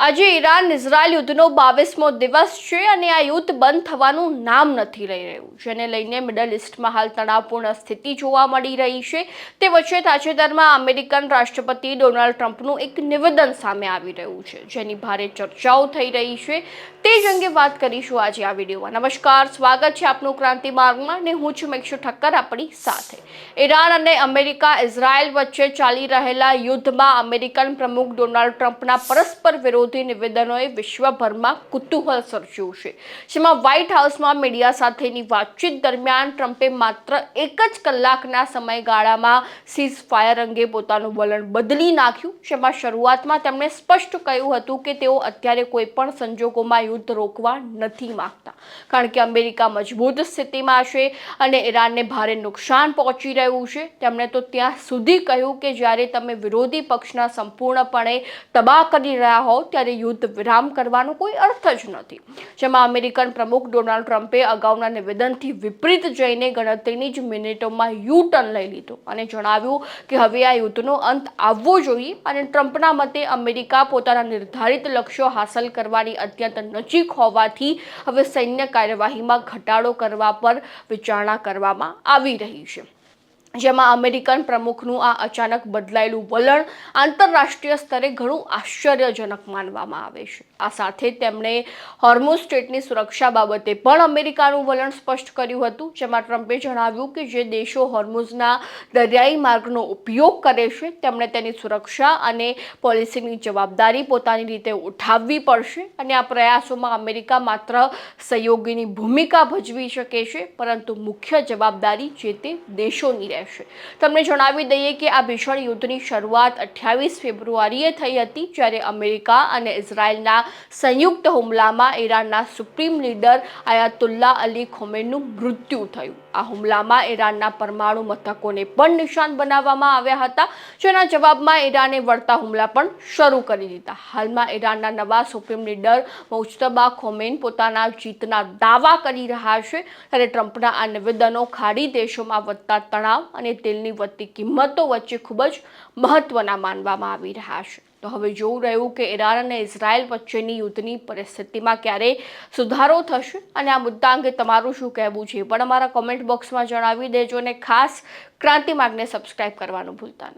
આજે Iran Israel યુદ્ધનો 22મો દિવસ છે અને આ યુદ્ધ બંધ થવાનું નામ નથી લઈ રહ્યું, જેને લઈને મિડલ ઈસ્ટમાં હાલ તણાવપૂર્ણ સ્થિતિ જોવા મળી રહી છે। તે વચ્ચે તાજેતરમાં અમેરિકન રાષ્ટ્રપતિ ડોનાલ્ડ ટ્રમ્પનું એક નિવેદન સામે આવી રહ્યું છે, જેની ભારે ચર્ચાઓ થઈ રહી છે। તે જ અંગે વાત કરીશું આજે આ વિડીયોમાં। નમસ્કાર, સ્વાગત છે આપનું ક્રાંતિ માર્ગમાં અને હું છું મેક્ષુ ઠક્કર આપણી સાથે। ઈરાન અને અમેરિકા ઇઝરાયલ વચ્ચે ચાલી રહેલા યુદ્ધમાં અમેરિકન પ્રમુખ ડોનાલ્ડ ટ્રમ્પના પરસ્પર વિરોધી નિવેદનોએ વિશ્વભરમાં કુતૂહલ સર્જ્યું છે, જેમાં વ્હાઇટ હાઉસમાં મીડિયા સાથેની વાતચીત દરમિયાન ટ્રમ્પે માત્ર એક જ કલાકના સમયગાળામાં સીઝ ફાયર અંગે પોતાનું વલણ બદલી નાખ્યું, જેમાં શરૂઆતમાં તેમણે સ્પષ્ટ કહ્યું હતું કે તેઓ અત્યારે કોઈ પણ સંજોગોમાં યુદ્ધ રોકવા નથી માંગતા, કારણ કે અમેરિકા મજબૂત સ્થિતિમાં છે અને ઈરાનને ભારે નુકસાન પહોંચી રહ્યું છે। તેમણે તો ત્યાં સુધી કહ્યું કે જ્યારે તમે વિરોધી પક્ષના સંપૂર્ણપણે તબાહ કરી રહ્યા હો ત્યારે યુદ્ધ વિરામ કરવાનો કોઈ અર્થ જ નથી, જેમાં અમેરિકન પ્રમુખ ડોનાલ્ડ ટ્રમ્પે અગાઉના નિવેદનથી વિપરીત જઈને ગણતરીની જ મિનિટોમાં યુ ટર્ન લઈ લીધો અને જણાવ્યું કે હવે આ યુદ્ધનો અંત આવવો જોઈએ અને ટ્રમ્પના મતે અમેરિકા પોતાના નિર્ધારિત લક્ષ્યો હાંસલ કરવાની અત્યંત નજીક હોવાથી હવે સૈન્ય કાર્યવાહીમાં ઘટાડો કરવા પર વિચારણા કરવામાં આવી રહી છે, જેમાં અમેરિકન પ્રમુખનું આ અચાનક બદલાયેલું વલણ આંતરરાષ્ટ્રીય સ્તરે ઘણું આશ્ચર્યજનક માનવામાં આવે છે। આ સાથે તેમણે હોર્મુઝ સ્ટ્રેટની સુરક્ષા બાબતે પણ અમેરિકાનું વલણ સ્પષ્ટ કર્યું હતું, જેમાં ટ્રમ્પે જણાવ્યું કે જે દેશો હોર્મુઝના દરિયાઈ માર્ગનો ઉપયોગ કરે છે તેમણે તેની સુરક્ષા અને પોલિસીની જવાબદારી પોતાની રીતે ઉઠાવવી પડશે અને આ પ્રયાસોમાં અમેરિકા માત્ર સહયોગીની ભૂમિકા ભજવી શકે છે, પરંતુ મુખ્ય જવાબદારી જે તે દેશોની રહેશે। તમને જણાવી દઈએ કે આ ભીષણ યુદ્ધની શરૂઆત 28 ફેબ્રુઆરીએ થઈ હતી, જ્યારે અમેરિકા અને ઇઝરાયલના સંયુક્ત હુમલામાં ઈરાનના સુપ્રીમ લીડર આયાતુલ્લાહ અલી ખોમેનીનું મૃત્યુ થયું। આ હુમલામાં ઈરાનના પરમાણુ મથકોને પણ નિશાન બનાવવામાં આવ્યા હતા, જેના જવાબમાં ઈરાને વળતા હુમલા પણ શરૂ કરી દીધા। હાલમાં ઈરાનના નવા સુપ્રીમ લીડર મુજતબા ખોમેની પોતાના જીતના દાવા કરી રહ્યા છે, ત્યારે ટ્રમ્પના આ નિવેદનો ખાડી દેશોમાં વધતા તણાવ અને તેલની વધતી કિંમતો વચ્ચે ખૂબ જ મહત્વના માનવામાં આવી રહ્યા છે। તો હવે જોવું રહ્યું કે ઈરાન અને ઇઝરાયલ વચ્ચેની યુદ્ધની પરિસ્થિતિમાં ક્યારે સુધારો થશે અને આ મુદ્દા અંગે તમારું શું કહેવું છે પણ અમારા કોમેન્ટ બોક્સમાં જણાવી દેજો અને ખાસ ક્રાંતિ માર્ગને સબસ્ક્રાઇબ કરવાનું ભૂલતા નહીં।